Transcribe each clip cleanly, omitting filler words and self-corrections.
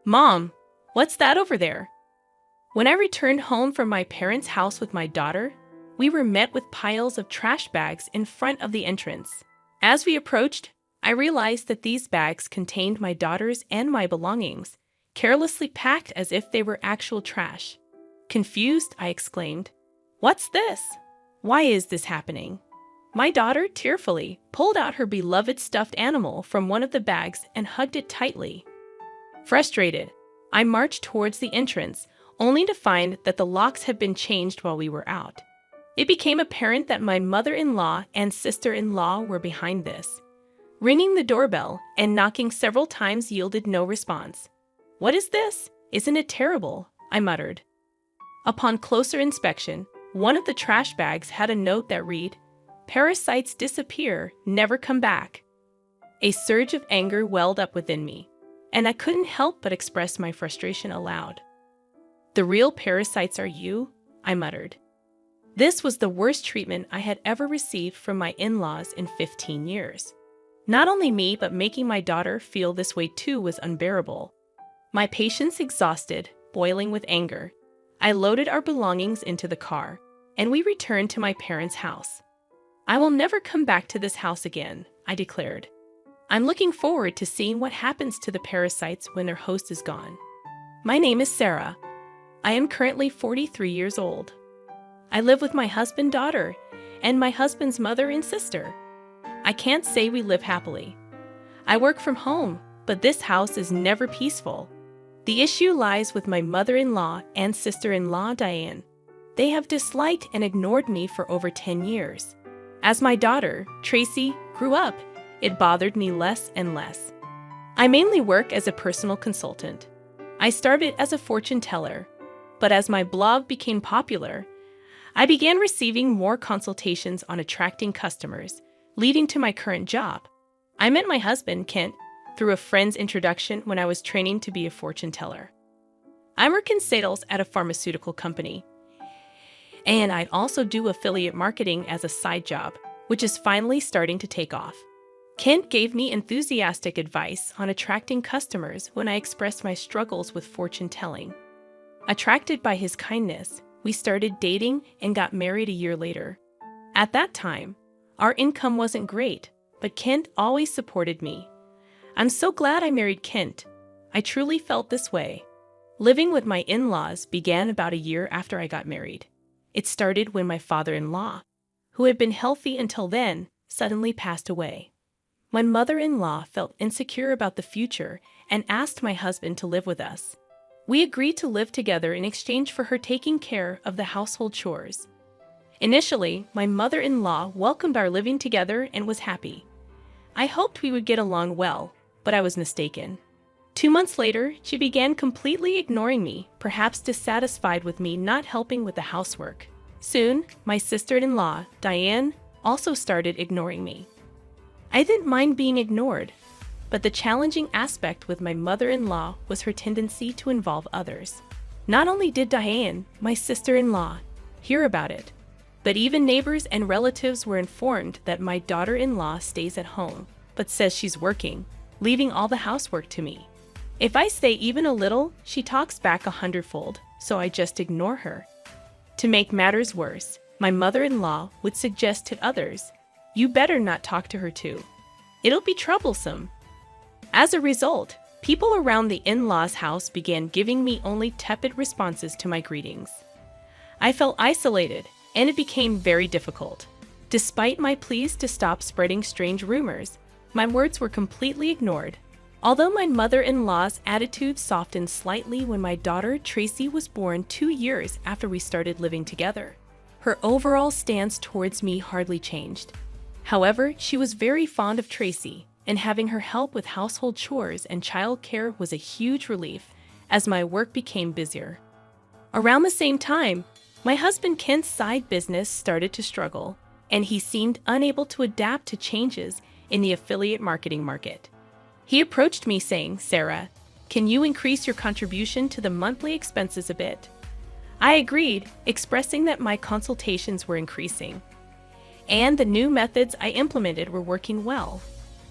Mom, what's that over there? When I returned home from my parents' house with my daughter, we were met with piles of trash bags in front of the entrance. As we approached, I realized that these bags contained my daughter's and my belongings, carelessly packed as if they were actual trash. Confused, I exclaimed, "What's this? Why is this happening?" My daughter tearfully pulled out her beloved stuffed animal from one of the bags and hugged it tightly. Frustrated, I marched towards the entrance, only to find that the locks had been changed while we were out. It became apparent that my mother-in-law and sister-in-law were behind this. Ringing the doorbell and knocking several times yielded no response. "What is this? Isn't it terrible?" I muttered. Upon closer inspection, one of the trash bags had a note that read, "Parasites disappear, never come back." A surge of anger welled up within me, and I couldn't help but express my frustration aloud. "The real parasites are you," I muttered. This was the worst treatment I had ever received from my in-laws in 15 years. Not only me, but making my daughter feel this way too was unbearable. My patience exhausted, boiling with anger, I loaded our belongings into the car, and we returned to my parents' house. "I will never come back to this house again," I declared. "I'm looking forward to seeing what happens to the parasites when their host is gone." My name is Sarah. I am currently 43 years old. I live with my husband, daughter, and my husband's mother and sister. I can't say we live happily. I work from home, but this house is never peaceful. The issue lies with my mother-in-law and sister-in-law, Diane. They have disliked and ignored me for over 10 years. As my daughter, Tracy, grew up, it bothered me less and less. I mainly work as a personal consultant. I started as a fortune teller, but as my blog became popular, I began receiving more consultations on attracting customers, leading to my current job. I met my husband, Kent, through a friend's introduction when I was training to be a fortune teller. I work in sales at a pharmaceutical company, and I also do affiliate marketing as a side job, which is finally starting to take off. Kent gave me enthusiastic advice on attracting customers when I expressed my struggles with fortune telling. Attracted by his kindness, we started dating and got married a year later. At that time, our income wasn't great, but Kent always supported me. I'm so glad I married Kent. I truly felt this way. Living with my in-laws began about a year after I got married. It started when my father-in-law, who had been healthy until then, suddenly passed away. My mother-in-law felt insecure about the future and asked my husband to live with us. We agreed to live together in exchange for her taking care of the household chores. Initially, my mother-in-law welcomed our living together and was happy. I hoped we would get along well, but I was mistaken. 2 months later, she began completely ignoring me, perhaps dissatisfied with me not helping with the housework. Soon, my sister-in-law, Diane, also started ignoring me. I didn't mind being ignored, but the challenging aspect with my mother-in-law was her tendency to involve others. Not only did Diane, my sister-in-law, hear about it, but even neighbors and relatives were informed that my daughter-in-law stays at home, but says she's working, leaving all the housework to me. If I say even a little, she talks back 100-fold, so I just ignore her. To make matters worse, my mother-in-law would suggest to others, "You better not talk to her too. It'll be troublesome." As a result, people around the in-laws' house began giving me only tepid responses to my greetings. I felt isolated, and it became very difficult. Despite my pleas to stop spreading strange rumors, my words were completely ignored. Although my mother-in-law's attitude softened slightly when my daughter Tracy was born 2 years after we started living together, her overall stance towards me hardly changed. However, she was very fond of Tracy, and having her help with household chores and childcare was a huge relief as my work became busier. Around the same time, my husband Kent's side business started to struggle, and he seemed unable to adapt to changes in the affiliate marketing market. He approached me saying, "Sarah, can you increase your contribution to the monthly expenses a bit?" I agreed, expressing that my consultations were increasing, and the new methods I implemented were working well.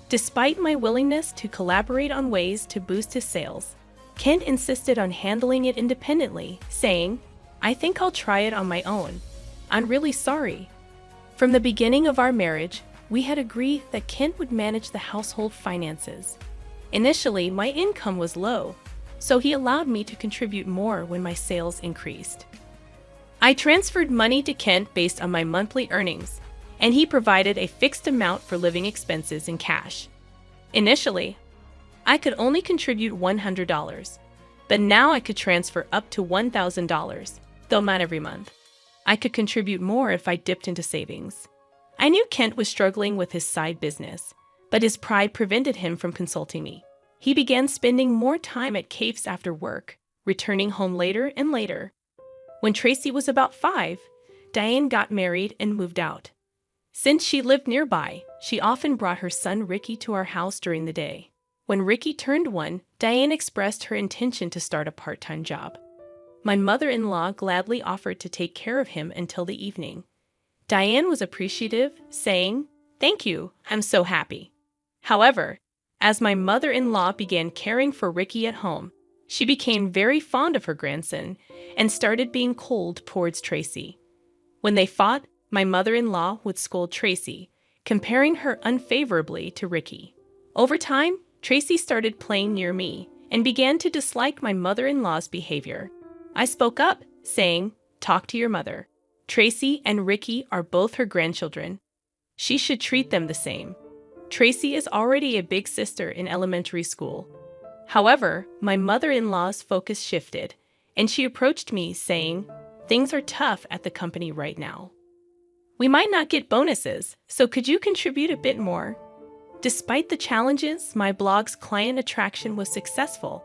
Despite my willingness to collaborate on ways to boost his sales, Kent insisted on handling it independently, saying, "I think I'll try it on my own. I'm really sorry." From the beginning of our marriage, we had agreed that Kent would manage the household finances. Initially, my income was low, so he allowed me to contribute more when my sales increased. I transferred money to Kent based on my monthly earnings, and he provided a fixed amount for living expenses in cash. Initially, I could only contribute $100, but now I could transfer up to $1,000, though not every month. I could contribute more if I dipped into savings. I knew Kent was struggling with his side business, but his pride prevented him from consulting me. He began spending more time at cafes after work, returning home later and later. When Tracy was about 5, Diane got married and moved out. Since she lived nearby, she often brought her son Ricky to our house during the day. When Ricky turned 1, Diane expressed her intention to start a part-time job. My mother-in-law gladly offered to take care of him until the evening. Diane was appreciative, saying, "Thank you, I'm so happy." However, as my mother-in-law began caring for Ricky at home, she became very fond of her grandson and started being cold towards Tracy. When they fought, my mother-in-law would scold Tracy, comparing her unfavorably to Ricky. Over time, Tracy started playing near me and began to dislike my mother-in-law's behavior. I spoke up, saying, "Talk to your mother. Tracy and Ricky are both her grandchildren. She should treat them the same. Tracy is already a big sister in elementary school." However, my mother-in-law's focus shifted, and she approached me saying, "Things are tough at the company right now. We might not get bonuses, so could you contribute a bit more?" Despite the challenges, my blog's client attraction was successful,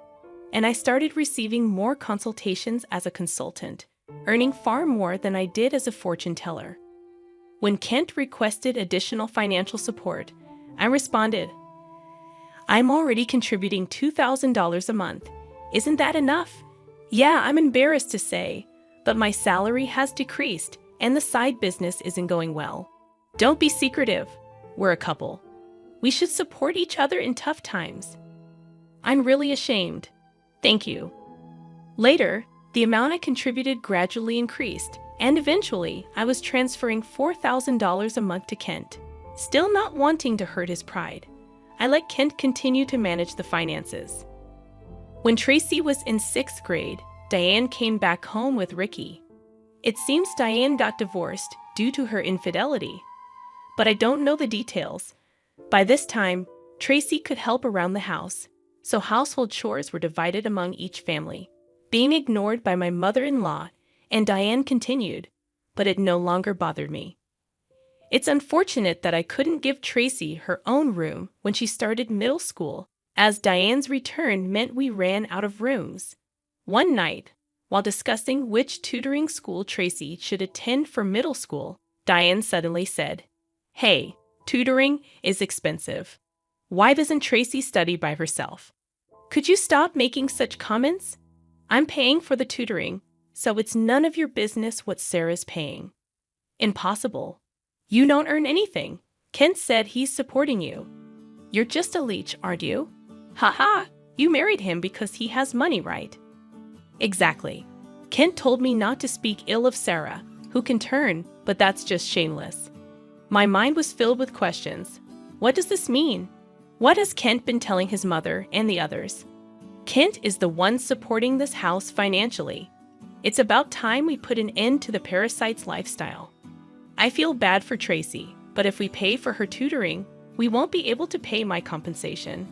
and I started receiving more consultations as a consultant, earning far more than I did as a fortune teller. When Kent requested additional financial support, I responded, "I'm already contributing $2,000 a month. Isn't that enough?" "Yeah, I'm embarrassed to say, but my salary has decreased and the side business isn't going well." "Don't be secretive. We're a couple. We should support each other in tough times." "I'm really ashamed. Thank you." Later, the amount I contributed gradually increased, and eventually I was transferring $4,000 a month to Kent. Still not wanting to hurt his pride, I let Kent continue to manage the finances. When Tracy was in 6th grade, Diane came back home with Ricky. It seems Diane got divorced due to her infidelity, but I don't know the details. By this time, Tracy could help around the house, so household chores were divided among each family, being ignored by my mother-in-law, and Diane continued, but it no longer bothered me. It's unfortunate that I couldn't give Tracy her own room when she started middle school, as Diane's return meant we ran out of rooms. One night, while discussing which tutoring school Tracy should attend for middle school, Diane suddenly said, "Hey, tutoring is expensive. Why doesn't Tracy study by herself? Could you stop making such comments? I'm paying for the tutoring, so it's none of your business what Sarah's paying." "Impossible. You don't earn anything. Kent said he's supporting you. You're just a leech, aren't you? Ha, you married him because he has money, right?" "Exactly. Kent told me not to speak ill of Sarah, who can turn, but that's just shameless." My mind was filled with questions. What does this mean? What has Kent been telling his mother and the others? Kent is the one supporting this house financially. It's about time we put an end to the parasite's lifestyle. I feel bad for Tracy, but if we pay for her tutoring, we won't be able to pay my compensation.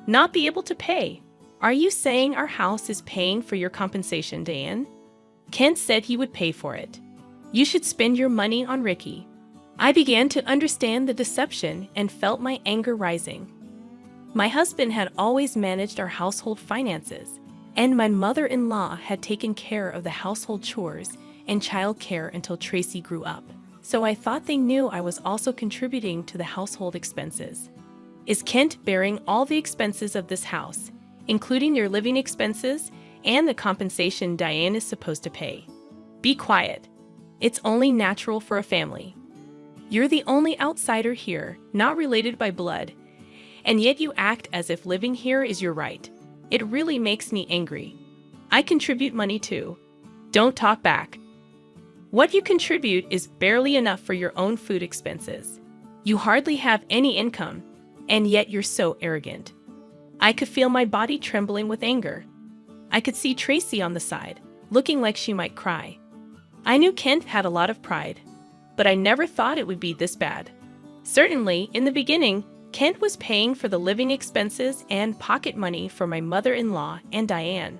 Not be able to pay? Are you saying our house is paying for your compensation, Diane? Kent said he would pay for it. You should spend your money on Ricky. I began to understand the deception and felt my anger rising. My husband had always managed our household finances, and my mother-in-law had taken care of the household chores and childcare until Tracy grew up. So I thought they knew I was also contributing to the household expenses. Is Kent bearing all the expenses of this house, including your living expenses and the compensation Diane is supposed to pay? Be quiet. It's only natural for a family. You're the only outsider here, not related by blood, and yet you act as if living here is your right. It really makes me angry. I contribute money too. Don't talk back. What you contribute is barely enough for your own food expenses. You hardly have any income, and yet you're so arrogant. I could feel my body trembling with anger. I could see Tracy on the side, looking like she might cry. I knew Kent had a lot of pride, but I never thought it would be this bad. Certainly, in the beginning, Kent was paying for the living expenses and pocket money for my mother-in-law and Diane.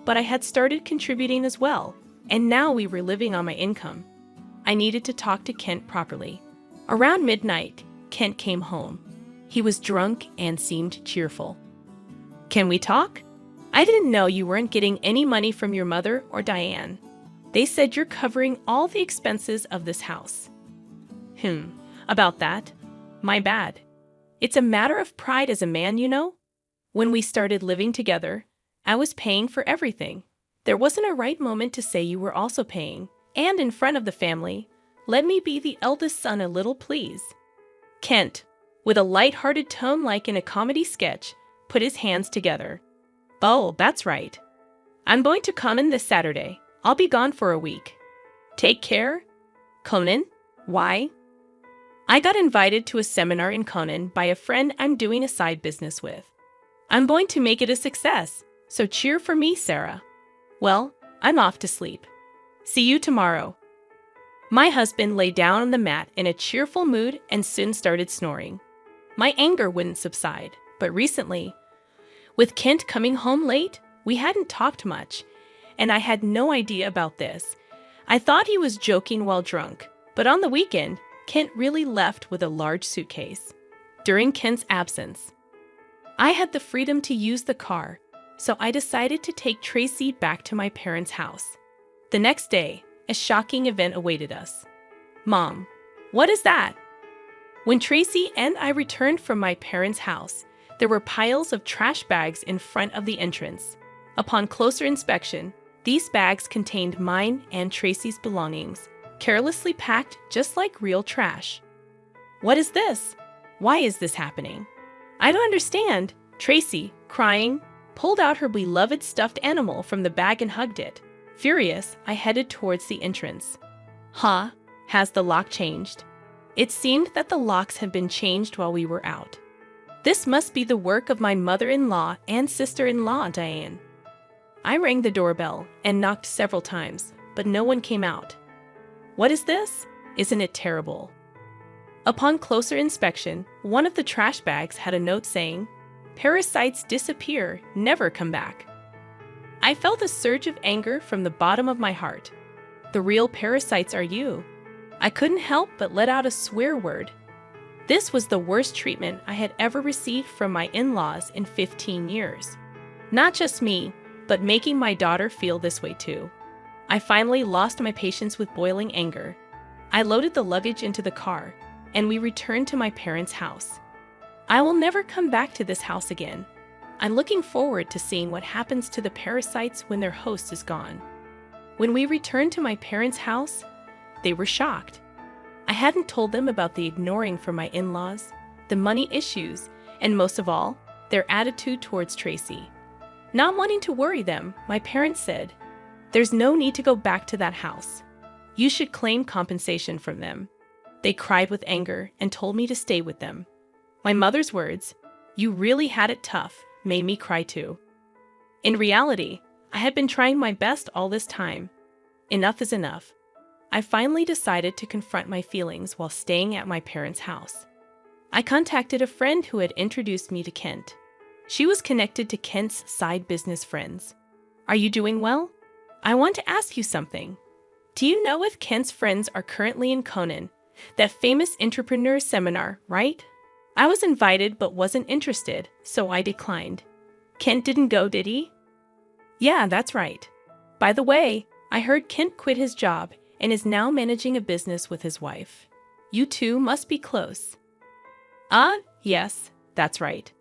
But I had started contributing as well, and now we were living on my income. I needed to talk to Kent properly. Around midnight, Kent came home. He was drunk and seemed cheerful. "Can we talk? I didn't know you weren't getting any money from your mother or Diane. They said you're covering all the expenses of this house." About that? My bad. It's a matter of pride as a man, you know? When we started living together, I was paying for everything. There wasn't a right moment to say you were also paying. And in front of the family, let me be the eldest son a little, please. Kent, with a light-hearted tone like in a comedy sketch, put his hands together. "Oh, that's right. I'm going to Conan this Saturday. I'll be gone for a week. Take care." "Conan? Why?" "I got invited to a seminar in Conan by a friend I'm doing a side business with. I'm going to make it a success, so cheer for me, Sarah." "Well, I'm off to sleep. See you tomorrow." My husband lay down on the mat in a cheerful mood and soon started snoring. My anger wouldn't subside, but recently, with Kent coming home late, we hadn't talked much, and I had no idea about this. I thought he was joking while drunk, but on the weekend, Kent really left with a large suitcase. During Kent's absence, I had the freedom to use the car, so I decided to take Tracy back to my parents' house. The next day, a shocking event awaited us. "Mom, what is that?" When Tracy and I returned from my parents' house, there were piles of trash bags in front of the entrance. Upon closer inspection, these bags contained mine and Tracy's belongings, carelessly packed just like real trash. "What is this? Why is this happening?" "I don't understand." Tracy, crying, pulled out her beloved stuffed animal from the bag and hugged it. Furious, I headed towards the entrance. "Huh? Has the lock changed?" It seemed that the locks had been changed while we were out. This must be the work of my mother-in-law and sister-in-law, Diane. I rang the doorbell and knocked several times, but no one came out. What is this? Isn't it terrible? Upon closer inspection, one of the trash bags had a note saying, "Parasites disappear, never come back." I felt a surge of anger from the bottom of my heart. The real parasites are you. I couldn't help but let out a swear word. This was the worst treatment I had ever received from my in-laws in 15 years. Not just me, but making my daughter feel this way too. I finally lost my patience with boiling anger. I loaded the luggage into the car, and we returned to my parents' house. I will never come back to this house again. I'm looking forward to seeing what happens to the parasites when their host is gone. When we returned to my parents' house, they were shocked. I hadn't told them about the ignoring from my in-laws, the money issues, and most of all, their attitude towards Tracy. Not wanting to worry them, my parents said, "There's no need to go back to that house. You should claim compensation from them." They cried with anger and told me to stay with them. My mother's words, "You really had it tough," made me cry too. In reality, I had been trying my best all this time. Enough is enough. I finally decided to confront my feelings while staying at my parents' house. I contacted a friend who had introduced me to Kent. She was connected to Kent's side business friends. "Are you doing well? I want to ask you something. Do you know if Kent's friends are currently in Conan, that famous entrepreneur seminar, right? I was invited but wasn't interested, so I declined." "Kent didn't go, did he?" "Yeah, that's right. By the way, I heard Kent quit his job and is now managing a business with his wife. You two must be close." Yes, that's right."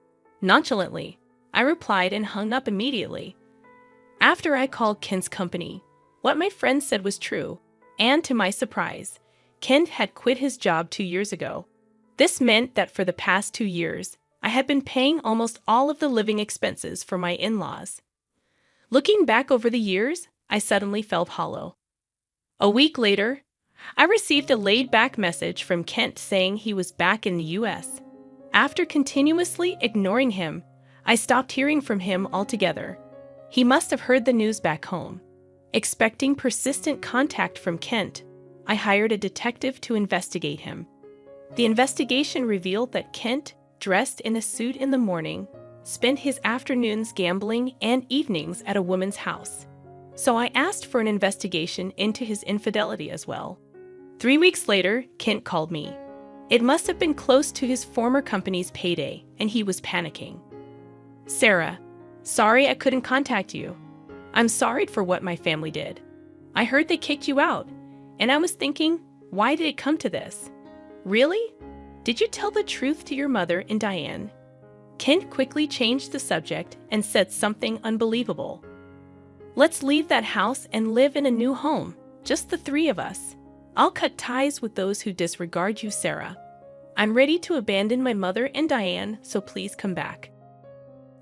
Nonchalantly, I replied and hung up immediately. After I called Kent's company, what my friend said was true, and to my surprise, Kent had quit his job 2 years ago. This meant that for the past 2 years, I had been paying almost all of the living expenses for my in-laws. Looking back over the years, I suddenly felt hollow. A week later, I received a laid-back message from Kent saying he was back in the US. After continuously ignoring him, I stopped hearing from him altogether. He must have heard the news back home. Expecting persistent contact from Kent, I hired a detective to investigate him. The investigation revealed that Kent, dressed in a suit in the morning, spent his afternoons gambling and evenings at a woman's house. So I asked for an investigation into his infidelity as well. 3 weeks later, Kent called me. It must have been close to his former company's payday, and he was panicking. "Sarah, sorry I couldn't contact you. I'm sorry for what my family did. I heard they kicked you out, and I was thinking, why did it come to this? Really? Did you tell the truth to your mother and Diane?" Kent quickly changed the subject and said something unbelievable. "Let's leave that house and live in a new home, just the three of us. I'll cut ties with those who disregard you, Sarah. I'm ready to abandon my mother and Diane, so please come back."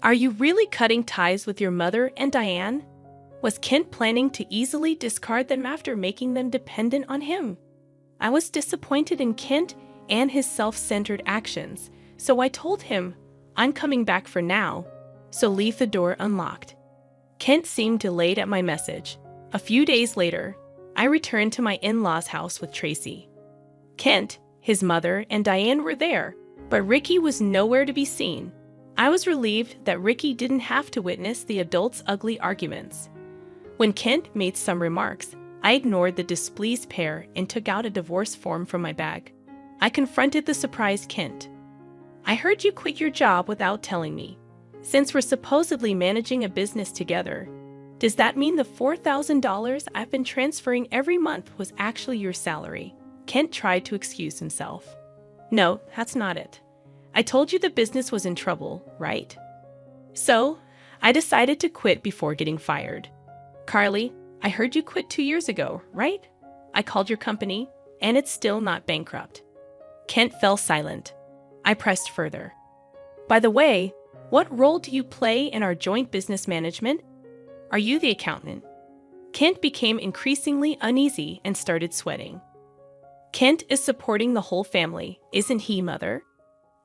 Are you really cutting ties with your mother and Diane? Was Kent planning to easily discard them after making them dependent on him? I was disappointed in Kent and his self-centered actions, so I told him, "I'm coming back for now, so leave the door unlocked." Kent seemed delayed at my message. A few days later, I returned to my in-laws' house with Tracy. Kent, his mother, and Diane were there, but Ricky was nowhere to be seen. I was relieved that Ricky didn't have to witness the adults' ugly arguments. When Kent made some remarks, I ignored the displeased pair and took out a divorce form from my bag. I confronted the surprised Kent. "I heard you quit your job without telling me. Since we're supposedly managing a business together, does that mean the $4,000 I've been transferring every month was actually your salary?" Kent tried to excuse himself. "No, that's not it. I told you the business was in trouble, right? So, I decided to quit before getting fired. Carly, I heard you quit 2 years ago, right? I called your company, and it's still not bankrupt." Kent fell silent. I pressed further. "By the way, what role do you play in our joint business management? Are you the accountant?" Kent became increasingly uneasy and started sweating. "Kent is supporting the whole family, isn't he, Mother?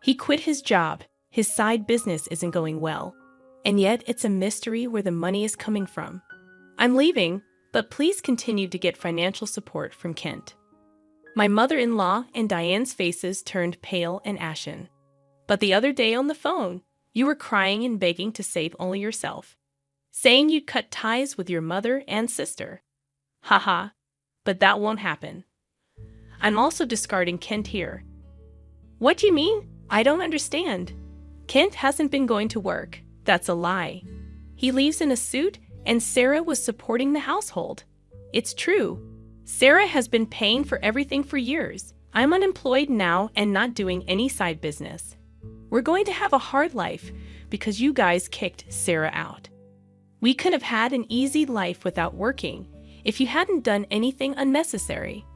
He quit his job, his side business isn't going well, and yet it's a mystery where the money is coming from. I'm leaving, but please continue to get financial support from Kent." My mother-in-law and Diane's faces turned pale and ashen. "But the other day on the phone, you were crying and begging to save only yourself, saying you'd cut ties with your mother and sister. Haha, but that won't happen. I'm also discarding Kent here." "What do you mean? I don't understand." "Kent hasn't been going to work. That's a lie. He leaves in a suit, and Sarah was supporting the household. It's true. Sarah has been paying for everything for years. I'm unemployed now and not doing any side business. We're going to have a hard life because you guys kicked Sarah out. We could have had an easy life without working if you hadn't done anything unnecessary."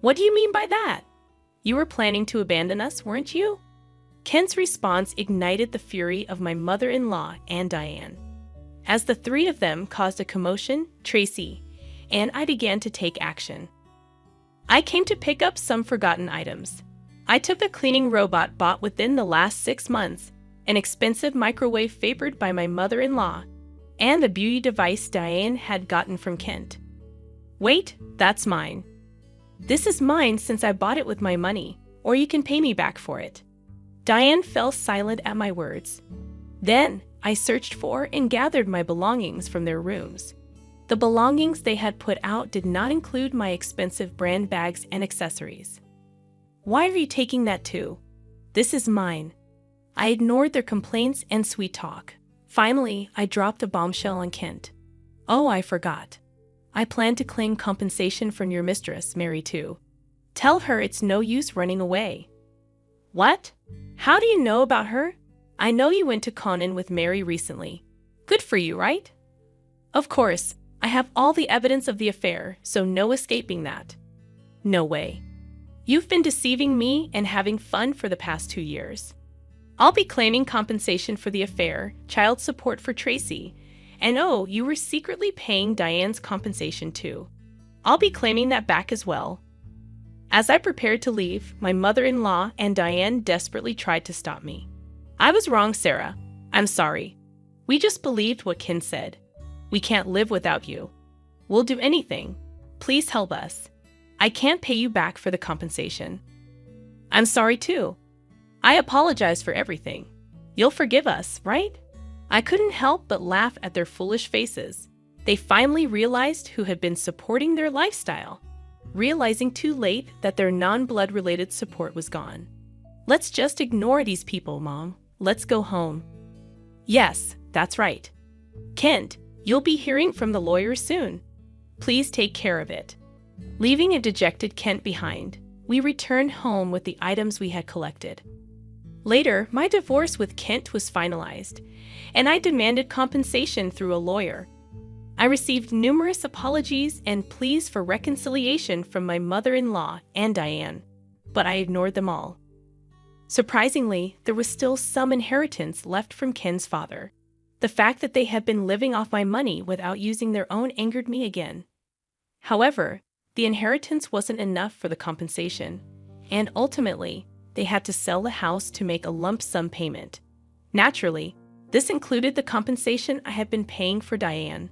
"What do you mean by that? You were planning to abandon us, weren't you?" Kent's response ignited the fury of my mother-in-law and Diane. As the three of them caused a commotion, Tracy and I began to take action. I came to pick up some forgotten items. I took a cleaning robot bought within the last 6 months, an expensive microwave favored by my mother-in-law, and a beauty device Diane had gotten from Kent. "Wait, that's mine. This is mine since I bought it with my money, or you can pay me back for it." Diane fell silent at my words. Then I searched for and gathered my belongings from their rooms. The belongings they had put out did not include my expensive brand bags and accessories. "Why are you taking that too? This is mine." I ignored their complaints and sweet talk. Finally, I dropped a bombshell on Kent. "Oh, I forgot. I plan to claim compensation from your mistress, Mary, too. Tell her it's no use running away." "What? How do you know about her? I know you went to Conan with Mary recently. Good for you, right?" "Of course. I have all the evidence of the affair, so no escaping that." "No way. You've been deceiving me and having fun for the past 2 years." I'll be claiming compensation for the affair, child support for Tracy, and oh, you were secretly paying Diane's compensation too. I'll be claiming that back as well. As I prepared to leave, my mother-in-law and Diane desperately tried to stop me. I was wrong, Sarah. I'm sorry. We just believed what Ken said. We can't live without you. We'll do anything. Please help us. I can't pay you back for the compensation. I'm sorry too. I apologize for everything. You'll forgive us, right? I couldn't help but laugh at their foolish faces. They finally realized who had been supporting their lifestyle, realizing too late that their non-blood related support was gone. Let's just ignore these people, Mom. Let's go home. Yes, that's right. Kent, you'll be hearing from the lawyer soon. Please take care of it. Leaving a dejected Kent behind, we returned home with the items we had collected. Later, my divorce with Kent was finalized, and I demanded compensation through a lawyer. I received numerous apologies and pleas for reconciliation from my mother-in-law and Diane, but I ignored them all. Surprisingly, there was still some inheritance left from Ken's father. The fact that they had been living off my money without using their own angered me again. However, the inheritance wasn't enough for the compensation, and ultimately, they had to sell the house to make a lump sum payment. Naturally, this included the compensation I had been paying for Diane.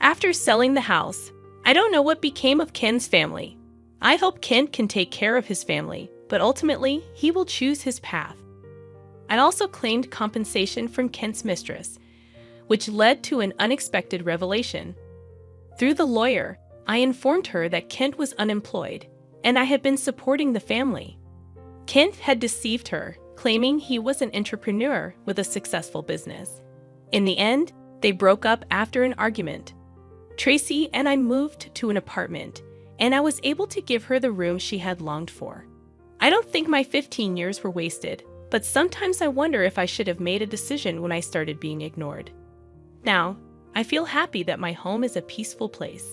After selling the house, I don't know what became of Ken's family. I hope Ken can take care of his family, but ultimately, he will choose his path. I also claimed compensation from Kent's mistress, which led to an unexpected revelation. Through the lawyer, I informed her that Kent was unemployed, and I had been supporting the family. Kent had deceived her, claiming he was an entrepreneur with a successful business. In the end, they broke up after an argument. Tracy and I moved to an apartment, and I was able to give her the room she had longed for. I don't think my 15 years were wasted, but sometimes I wonder if I should have made a decision when I started being ignored. Now, I feel happy that my home is a peaceful place.